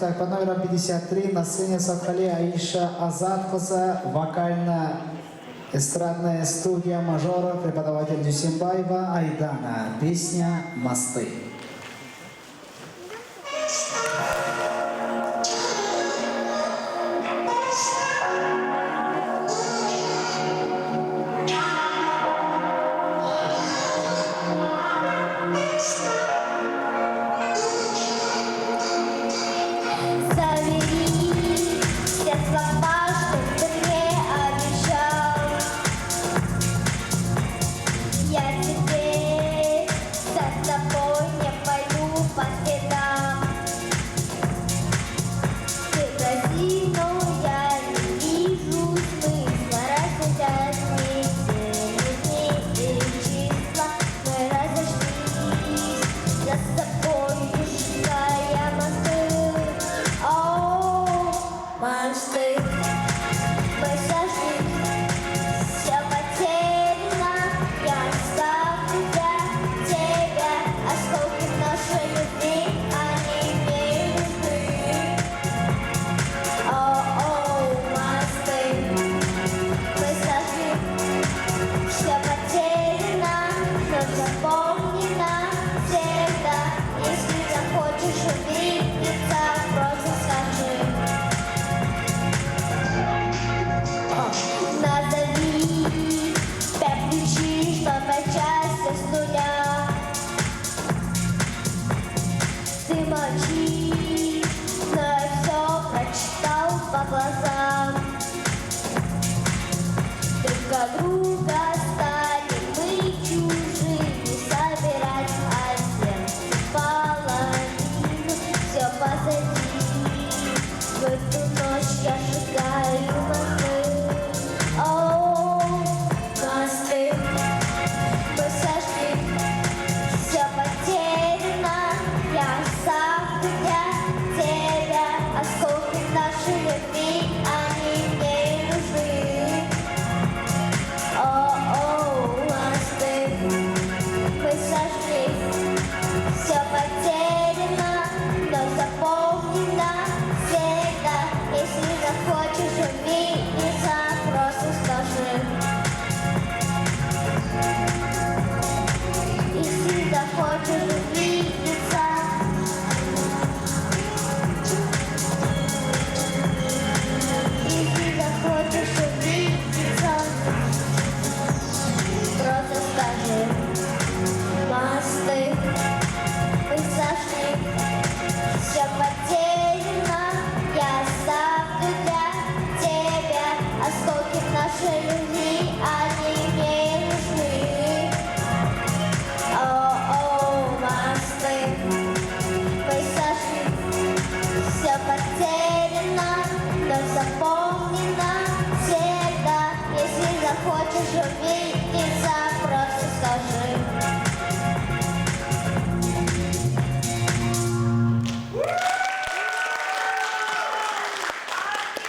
Итак, под номером 53 на сцене Садхали Аиша Азатқызы, вокально-эстрадная студия мажора, преподаватель Дюсембаева Айдана. Песня «Мосты». Ты молчишь, но я все прочитал по глазам. Друг от друга стали мы чужими, собирать один половину. Все позади, в эту ночь я шагаю мосты. О, мосты, мы сошли, все потеряно. Я сам для тебя, осколки нашей любви, они мне нужны. О, мосты, мы сошли, все потеряно, но запомни навсегда. Если захочешь увидеться, просто скажи. Если захочешь увидеться, просто скажи. Мосты, мы сошли, все потеряно. Я оставлю для тебя осколки нашей любви, они мне нужны. О, мосты, мы сошли, все потеряно, но запомни навсегда. Если захочешь увидеть,